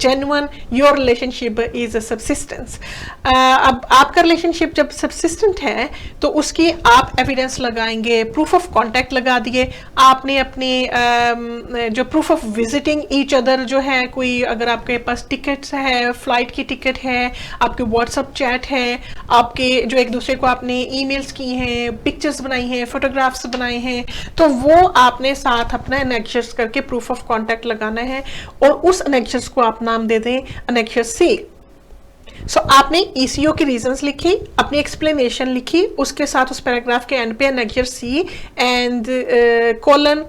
Speaker 1: genuine, your relationship is a subsistence. अब आपका रिलेशनशिप जब सबसिस्टेंट है तो उसकी आप एविडेंस लगाएंगे, प्रूफ ऑफ कॉन्टैक्ट लगा दिए आपने अपने जो proof of visiting each other जो है, कोई अगर आपके पास टिकट्स है, फ्लाइट की टिकट है, आपके व्हाट्सअप चैट है, आपके जो एक दूसरे को आपने ईमेल्स की हैं, पिक्चर्स बनाई हैं, फोटोग्राफ्स बनाए हैं, तो वो आपने साथ अपना एनेक्शर्स करके प्रूफ ऑफ कॉन्टैक्ट लगाना है और उस एनेक्शर्स को आप नाम दे दें एनेक्शर सी। सो आपने ईसीओ की रीजंस लिखी, अपनी एक्सप्लेनेशन लिखी, उसके साथ उस पैराग्राफ के एंड पे annexure C and colon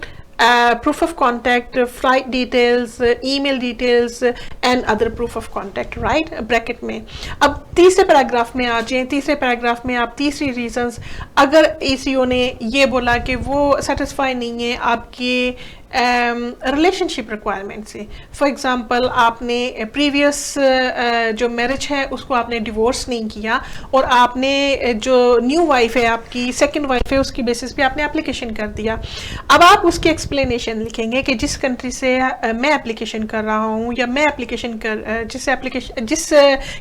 Speaker 1: proof of contact, flight details, email details and other proof of contact, right, bracket में। अब तीसरे पैराग्राफ में आ जाए, तीसरे पैराग्राफ में आप तीसरी रीजंस, अगर एसीओ ने ये बोला कि वो सेटिस्फाई नहीं है आपके रिलेशनशिप रिक्वायरमेंट से, फॉर एग्जांपल आपने प्रीवियस जो मैरिज है उसको आपने डिवोर्स नहीं किया और आपने जो न्यू वाइफ है आपकी, सेकंड वाइफ है, उसकी बेसिस पे आपने एप्लीकेशन कर दिया। अब आप उसकी एक्सप्लेनेशन लिखेंगे कि जिस कंट्री से मैं एप्लीकेशन कर रहा हूँ या मैं एप्लीकेशन कर जिस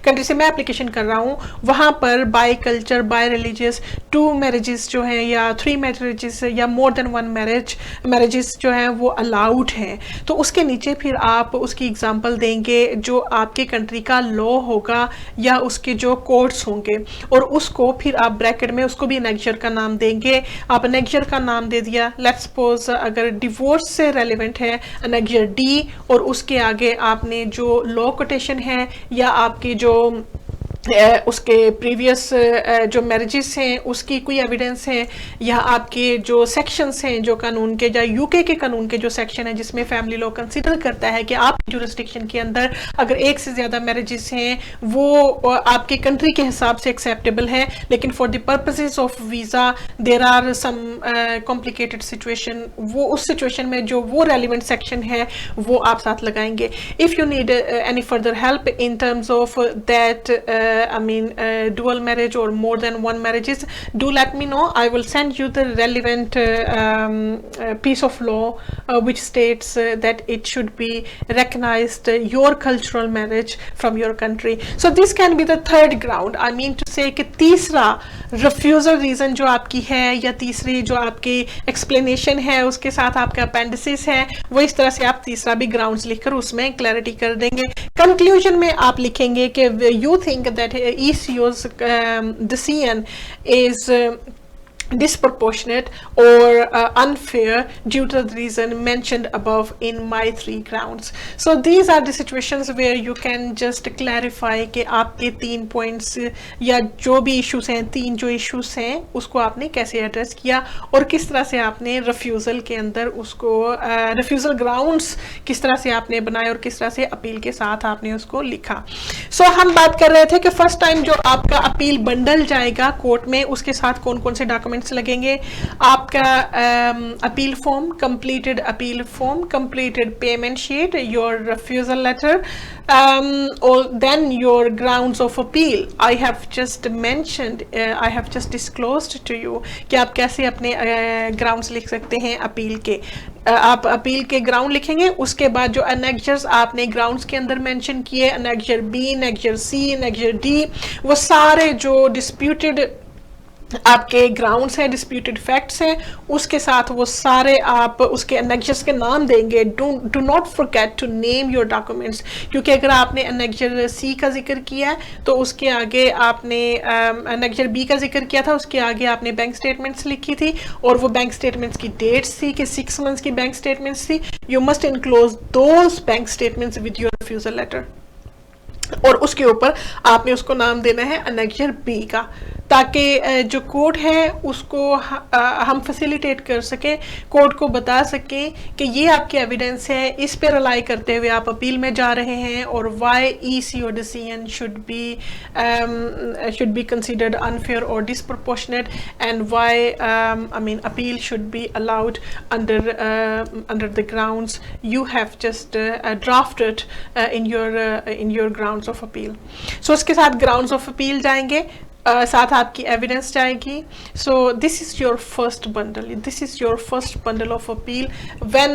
Speaker 1: कंट्री से मैं एप्लीकेशन कर रहा हूँ वहाँ पर by culture, by religious 2 marriages जो हैं या 3 मैरिजेस या मोर देन 1 मैरिजेस जो हैं वो अलाउड हैं। तो उसके नीचे फिर आप उसकी एग्जांपल देंगे जो आपके कंट्री का लॉ होगा या उसके जो कोर्ट्स होंगे, और उसको फिर आप ब्रैकेट में उसको भी एनेक्शर का नाम देंगे। आप एनेक्शर का नाम दे दिया, लेट्स सपोज अगर डिवोर्स से रेलिवेंट है एनेक्शर डी, और उसके आगे आपने जो लॉ कोटेशन है या आपकी जो उसके प्रीवियस जो मैरिजेस हैं उसकी कोई एविडेंस है, या आपके जो सेक्शंस हैं जो कानून के या यूके के कानून के जो सेक्शन है जिसमें फैमिली लॉ कंसीडर करता है कि आपकी जुरिस्डिक्शन के अंदर अगर एक से ज़्यादा मैरिजेस हैं वो आपके कंट्री के हिसाब से एक्सेप्टेबल है, लेकिन for the purposes of visa there are some complicated situation, वो उस सिचुएशन में जो वो रेलिवेंट सेक्शन है वो आप साथ लगाएंगे। If you need any further help in terms of that dual marriage or more than 1 marriages, do let me know. I will send you the relevant piece of law which states that it should be recognized your cultural marriage from your country. So this can be the third ground. I mean to say कि तीसरा refusal reason जो आपकी है या तीसरी जो आपकी explanation है उसके साथ आपका appendices है, वो इस तरह से आप तीसरा भी grounds लिखकर उसमें clarity कर देंगे। Conclusion में आप लिखेंगे कि you think that ECO's decision is disproportionate or unfair due to the reason mentioned above in my 3 grounds. So these are the situations where you can just clarify कि आपके 3 points या जो भी issues हैं, 3 जो issues हैं उसको आपने कैसे address किया और किस तरह से आपने refusal के अंदर उसको refusal grounds किस तरह से आपने बनाए और किस तरह से अपील के साथ आपने उसको लिखा। So हम बात कर रहे थे कि फर्स्ट टाइम जो आपका अपील बंडल जाएगा कोर्ट में उसके साथ कौन कौन से डॉक्यूमेंट्स लगेंगे। आपका appeal form, completed appeal form, completed payment sheet, your refusal letter, और then your grounds of appeal. I have just mentioned, I have just disclosed to you कि आप कैसे अपने ग्राउंड्स लिख सकते हैं अपील के। आप अपील के ग्राउंड लिखेंगे, उसके बाद जो एनेक्शर्स आपने ग्राउंड्स के अंदर मेंशन किए, एनेक्शर बी, एनेक्शर सी, एनेक्शर डी, वो सारे जो डिस्प्यूटेड आपके ग्राउंड्स हैं, डिस्प्यूटेड फैक्ट्स हैं, उसके साथ वो सारे आप उसके एनेक्शर्स के नाम देंगे। Do not forget to name your documents, क्योंकि अगर आपने एनेक्शर सी का जिक्र किया है तो उसके आगे आपने एनेक्शर बी का जिक्र किया था, उसके आगे आपने बैंक स्टेटमेंट्स लिखी थी और वो बैंक स्टेटमेंट्स की डेट्स थी कि 6 मंथ्स की बैंक स्टेटमेंट्स थी। You must enclose those bank statements with your refusal letter और उसके ऊपर आपने उसको नाम देना है एनेक्शर बी का। ताकि जो कोर्ट है उसको हम फैसिलिटेट कर सकें, कोर्ट को बता सकें कि ये आपकी एविडेंस है, इस पे रिलाई करते हुए आप अपील में जा रहे हैं, और why ECO decision should be considered unfair और disproportionate, and why I mean appeal should be allowed under the grounds you have just drafted in your grounds of appeal. So उसके साथ grounds of appeal जाएंगे, साथ आपकी evidence जाएगी. So this is your first bundle, this is your first bundle of appeal. When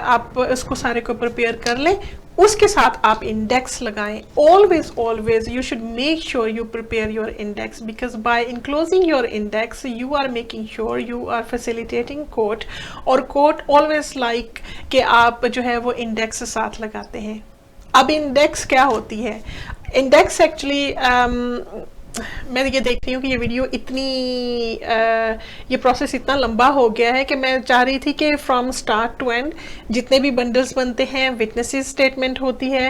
Speaker 1: आप इसको सारे को प्रिपेयर कर लें, उसके साथ आप इंडेक्स लगाएं. Always you should make sure you prepare your index, because by enclosing your index you are making sure you are facilitating court, और कोर्ट ऑलवेज लाइक कि आप जो है वो इंडेक्स साथ लगाते हैं. अब इंडेक्स क्या होती है? इंडेक्स एक्चुअली मैं ये देख रही हूँ कि ये वीडियो इतनी ये प्रोसेस इतना लंबा हो गया है कि मैं चाह रही थी कि फ्रॉम स्टार्ट टू एंड जितने भी बंडल्स बनते हैं, विटनेसेस स्टेटमेंट होती है,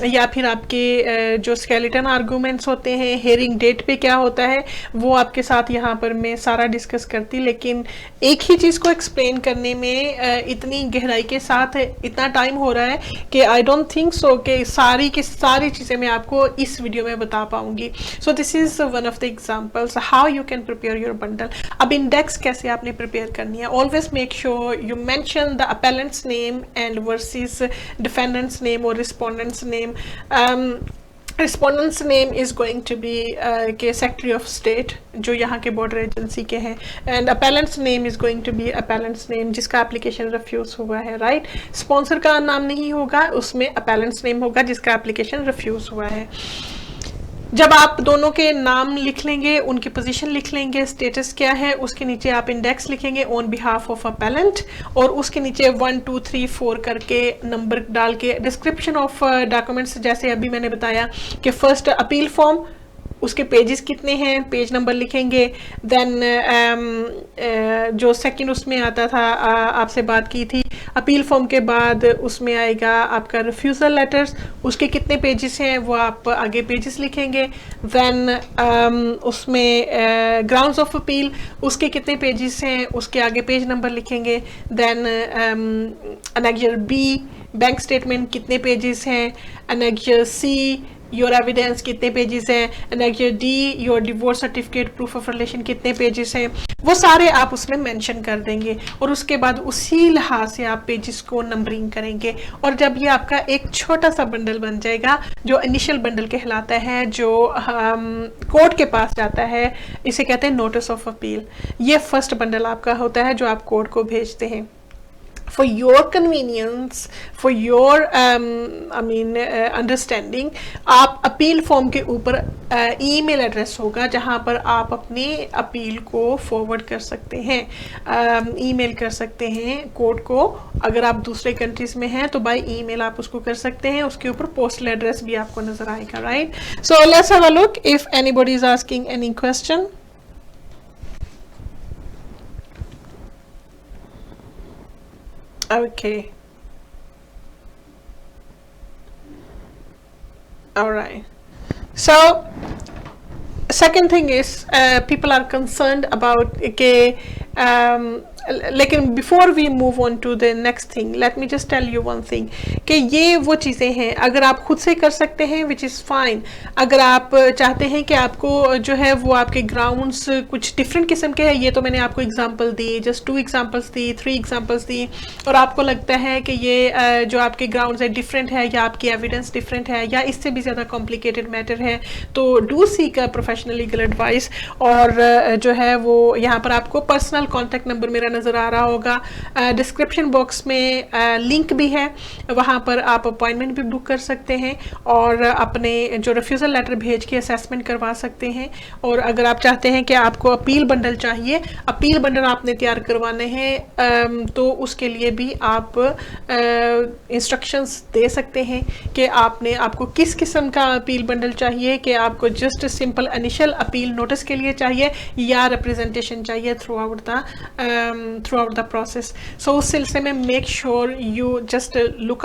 Speaker 1: या फिर आपके जो स्केलेटन आर्गूमेंट्स होते हैं, हेयरिंग डेट पे क्या होता है, वो आपके साथ यहाँ पर मैं सारा डिस्कस करती. लेकिन एक ही चीज़ को एक्सप्लेन करने में इतनी गहराई के साथ इतना टाइम हो रहा है कि आई डोंट थिंक सो कि सारी की सारी चीज़ें मैं आपको इस वीडियो में बता पाऊँगी. So this is one of the examples how you can prepare your bundle. अब इंडेक्स कैसे आपने प्रिपेयर करनी है? Always make sure you mention the appellant's name and versus defendant's name or respondent's name. Respondent's name is going to be के Secretary of State जो यहाँ के border agency के हैं, and appellant's name is going to be appellant's name जिसका application refuse हुआ है, right. Sponsor का नाम नहीं होगा, उसमें appellant's name होगा जिसका एप्लीकेशन रिफ्यूज हुआ है. जब आप दोनों के नाम लिख लेंगे, उनकी पोजीशन लिख लेंगे, स्टेटस क्या है, उसके नीचे आप इंडेक्स लिखेंगे ऑन बिहाफ ऑफ अपेलेंट, और उसके नीचे 1 2 3 4 करके नंबर डाल के डिस्क्रिप्शन ऑफ डॉक्यूमेंट्स, जैसे अभी मैंने बताया कि फर्स्ट अपील फॉर्म, उसके पेजेस कितने हैं, पेज नंबर लिखेंगे. देन जो सेकंड उसमें आता था, आपसे बात की थी, अपील फॉर्म के बाद उसमें आएगा आपका रिफ्यूजल लेटर्स, उसके कितने पेजेस हैं वो आप आगे पेजेस लिखेंगे. देन उसमें ग्राउंड्स ऑफ अपील, उसके कितने पेजेस हैं, उसके आगे पेज नंबर लिखेंगे. Then annexure B, bank statement कितने पेजेस हैं. अनेक्जर सी, योर एविडेंस कितने पेजेस हैं. Annexure D, your divorce certificate, proof of relation कितने पेजेस हैं. वो सारे आप उसमें मेंशन कर देंगे, और उसके बाद उसी लिहाज से आप पेजेस को नंबरिंग करेंगे. और जब ये आपका एक छोटा सा बंडल बन जाएगा, जो इनिशियल बंडल कहलाता है, जो कोर्ट के पास जाता है, इसे कहते हैं नोटिस ऑफ अपील. ये फर्स्ट बंडल आपका होता है जो आप कोर्ट को भेजते हैं. For your convenience, for your understanding, आप अपील फॉर्म के ऊपर ईमेल एड्रेस होगा जहां पर आप अपनी अपील को फॉरवर्ड कर सकते हैं, ईमेल कर सकते हैं कोर्ट को. अगर आप दूसरे कंट्रीज में हैं तो बाय ईमेल आप उसको कर सकते हैं. उसके ऊपर पोस्टल एड्रेस भी आपको नजर आएगा, right. So let's have a look if anybody is asking any question. Okay. All right. So second thing is people are concerned about लेकिन before we move on to the next thing, let me just tell you one thing कि ये वो चीज़ें हैं अगर आप खुद से कर सकते हैं विच इज़ फाइन. अगर आप चाहते हैं कि आपको जो है वो आपके ग्राउंड्स कुछ डिफरेंट किस्म के हैं, ये तो मैंने आपको एग्जांपल दी, जस्ट 2 एग्जांपल्स दी, 3 एग्जांपल्स दी, और आपको लगता है कि ये जो आपके ग्राउंड्स है डिफरेंट है, या आपकी एविडेंस डिफरेंट है, या इससे भी ज़्यादा कॉम्प्लिकेटेड मैटर है, तो do seek a professional legal advice. और जो है वो यहाँ पर आपको पर्सनल कॉन्टैक्ट नंबर मेरा नज़र आ रहा होगा, डिस्क्रिप्शन बॉक्स में लिंक भी है, वहाँ पर आप अपॉइंटमेंट भी बुक कर सकते हैं और अपने जो रिफ्यूज़ल लेटर भेज के असेसमेंट करवा सकते हैं. और अगर आप चाहते हैं कि आपको अपील बंडल चाहिए, अपील बंडल आपने तैयार करवाने हैं, तो उसके लिए भी आप इंस्ट्रक्शंस दे सकते हैं कि आपको किस किस्म का अपील बंडल चाहिए, कि आपको just simple initial appeal notice के लिए चाहिए या रिप्रेजेंटेशन चाहिए थ्रू आउट द होता थ्रू आउट द प्रोसेस। सो उस सिलसिले में make sure you just look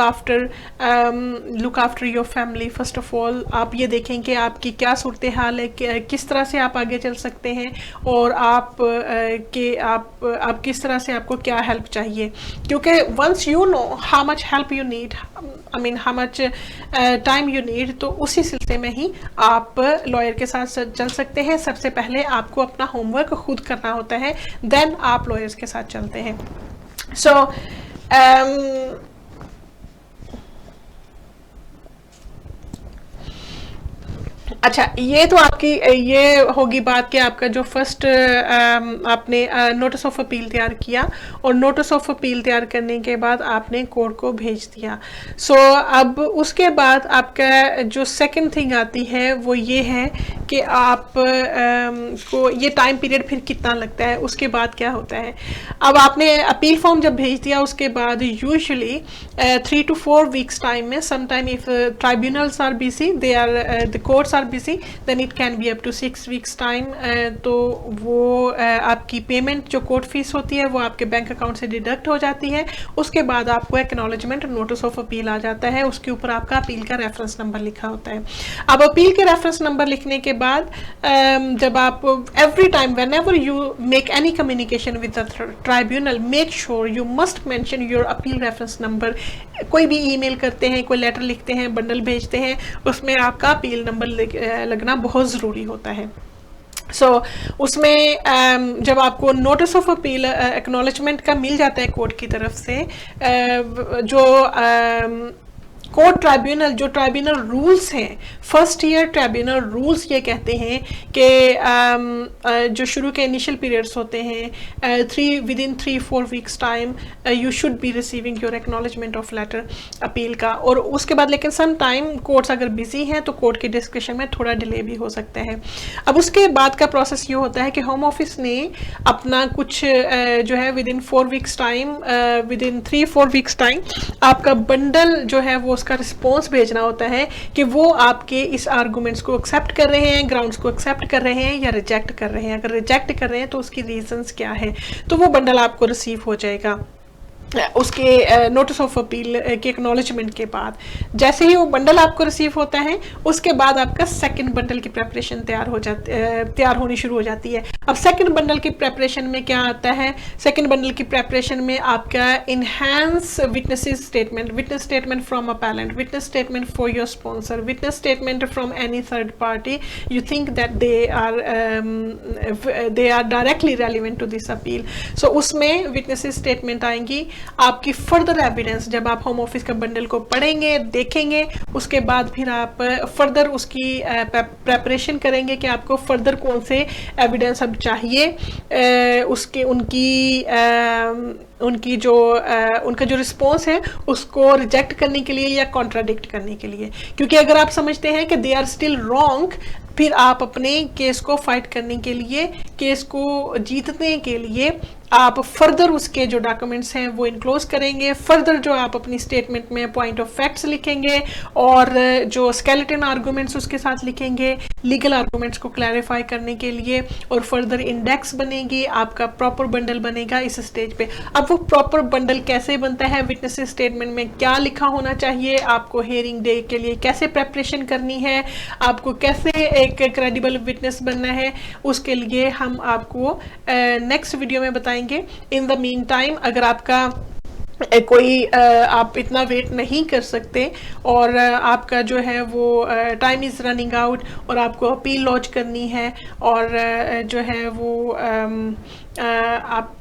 Speaker 1: after your family first of all. आप ये देखें कि आपकी क्या सूरत हाल है, किस तरह से आप आगे चल सकते हैं, और आप किस तरह से आपको क्या हेल्प चाहिए, क्योंकि once you know how much help you need, I mean how much time you need, तो उसी सिलसिले में ही आप लॉयर के साथ चल सकते हैं। सबसे पहले आपको अपना होमवर्क खुद करना होता है, देन आप लॉयर्स के साथ चलते हैं। सो अच्छा, ये तो आपकी ये होगी बात कि आपका जो फर्स्ट आपने नोटिस ऑफ अपील तैयार किया, और नोटिस ऑफ अपील तैयार करने के बाद आपने कोर्ट को भेज दिया। सो अब उसके बाद आपका जो सेकंड थिंग आती है वो ये है कि आप को ये टाइम पीरियड फिर कितना लगता है, उसके बाद क्या होता है। अब आपने अपील फॉर्म जब भेज दिया उसके बाद यूजुअली 3 to 4 weeks टाइम में, sometime if tribunals are busy, they are the courts are busy, then it can be up to 6 weeks time. तो वो आपकी पेमेंट जो कोर्ट फीस होती है वो आपके बैंक अकाउंट से डिडक्ट हो जाती है। उसके बाद आपको एक्नॉलेजमेंट नोटिस ऑफ अपील आ जाता है, उसके ऊपर आपका अपील का रेफरेंस नंबर लिखा होता है। अब अपील के रेफरेंस नंबर लिखने के बाद जब आप every time when ever you make any communication with the tribunal, make sure you must mention your appeal reference number. कोई भी ईमेल करते हैं, कोई लेटर लिखते हैं, बंडल भेजते हैं, उसमें आपका अपील नंबर लगना बहुत ज़रूरी होता है। सो उसमें जब आपको नोटिस ऑफ अपील एक्नॉलेजमेंट का मिल जाता है कोर्ट की तरफ से, जो कोर्ट ट्राइब्यूनल जो ट्राइब्यूनल रूल्स हैं, फर्स्ट ईयर ट्राइब्यूनल रूल्स ये कहते हैं कि जो शुरू के इनिशियल पीरियड्स होते हैं within 3-4 weeks time you should be receiving your acknowledgement of letter appeal का। और उसके बाद लेकिन सम टाइम कोर्ट्स अगर बिजी हैं तो कोर्ट के डिस्कशन में थोड़ा डिले भी हो सकता है। अब उसके बाद का प्रोसेस ये होता है कि होम ऑफिस ने अपना कुछ जो है with in 4 weeks time, with in 3-4 weeks time आपका बंडल जो है वो उसका रिस्पॉन्स भेजना होता है कि वो आपके इस आर्गूमेंट्स को एक्सेप्ट कर रहे हैं, ग्राउंड्स को एक्सेप्ट कर रहे हैं या रिजेक्ट कर रहे हैं। अगर रिजेक्ट कर रहे हैं तो उसकी रीजंस क्या है, तो वो बंडल आपको रिसीव हो जाएगा उसके नोटिस ऑफ अपील के एक्नॉलेजमेंट के बाद। जैसे ही वो बंडल आपको रिसीव होता है उसके बाद आपका सेकंड बंडल की प्रेपरेशन तैयार होनी शुरू हो जाती है। अब सेकंड बंडल की प्रेपरेशन में क्या आता है, सेकंड बंडल की प्रेपरेशन में आपका enhance witnesses statement, witness statement from appellant, witness statement for your sponsor, witness statement from any third party you think that they are directly relevant to this appeal. So उसमें witnesses statement आएंगी। आपकी further evidence जब आप home office का bundle को पढ़ेंगे, देखेंगे, उसके बाद फिर आप फर्दर उसकी प्रेपरेशन करेंगे कि आपको फर्दर कौन से एविडेंस अब चाहिए, उसके उनका जो रिस्पॉन्स है उसको रिजेक्ट करने के लिए या कॉन्ट्राडिक्ट करने के लिए। क्योंकि अगर आप समझते हैं कि दे आर स्टिल रॉन्ग, फिर आप अपने केस को फाइट करने के लिए, केस को जीतने के लिए आप फर्दर उसके जो डॉक्यूमेंट्स हैं वो इनक्लोज करेंगे, फर्दर जो आप अपनी स्टेटमेंट में पॉइंट ऑफ फैक्ट्स लिखेंगे और जो स्केलेटन आर्गूमेंट्स उसके साथ लिखेंगे लीगल आर्गूमेंट्स को क्लैरिफाई करने के लिए, और फर्दर इंडेक्स बनेगी, आपका प्रॉपर बंडल बनेगा इस स्टेज पे। अब वो प्रॉपर बंडल कैसे बनता है, विटनेस स्टेटमेंट में क्या लिखा होना चाहिए, आपको हियरिंग डे के लिए कैसे प्रेपरेशन करनी है, आपको कैसे एक क्रेडिबल विटनेस बनना है, उसके लिए हम आपको नेक्स्ट वीडियो में बताएंगे। इन द मीन टाइम अगर आपका कोई आप इतना वेट नहीं कर सकते और आपका जो है वो टाइम इज़ रनिंग आउट और आपको अपील लॉन्च करनी है और जो है वो आप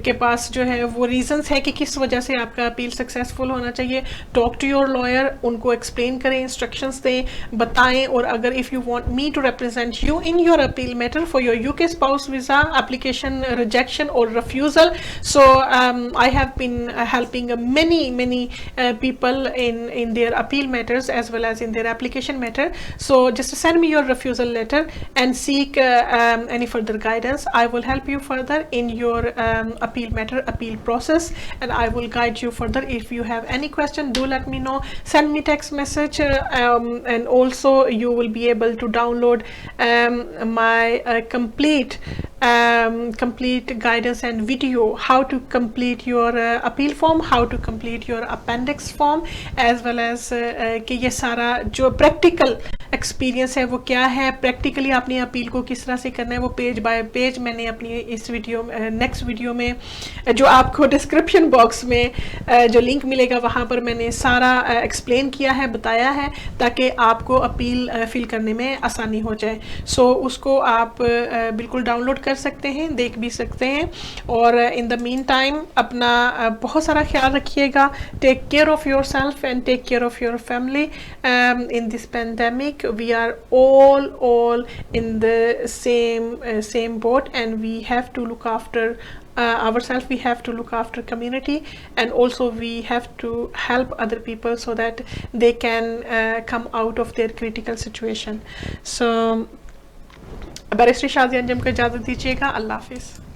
Speaker 1: के पास जो है वो रीजंस है कि किस वजह से आपका अपील सक्सेसफुल होना चाहिए, टॉक टू योर लॉयर, उनको एक्सप्लेन करें, इंस्ट्रक्शंस दें, बताएं। और अगर if you want me to represent you in your appeal matter for your UK spouse visa application rejection और refusal, so I have been helping many people in their appeal matters as well as in their application matter. So just send me your refusal letter and seek any further guidance. I will help you further in your appeal matter, appeal process, and I will guide you further. If you have any question, do let me know. Send me text message and also you will be able to download my complete complete guidance and video how to complete your appeal form, how to complete your appendix form, as well as कि ये सारा जो practical experience है वो क्या है, practically अपनी appeal को किस तरह से करना है, वो पेज बाय पेज मैंने अपनी इस वीडियो नेक्स्ट वीडियो में जो आपको डिस्क्रिप्शन बॉक्स में जो लिंक मिलेगा वहाँ पर मैंने सारा एक्सप्लेन किया है, बताया है, ताकि आपको अपील फिल करने में आसानी हो जाए। सो उसको आप बिल्कुल डाउनलोड कर सकते हैं, देख भी सकते हैं। और इन द मीन टाइम अपना बहुत सारा ख्याल रखिएगा। Take care of yourself and take care of your family in this pandemic. We are all in the same boat, and we have to look after ourselves, we have to look after community, and also we have to help other people so that they can come out of their critical situation. So barrister Shazia Anjum को इजाज़त दीजिएगा। अल्लाह हाफिज़।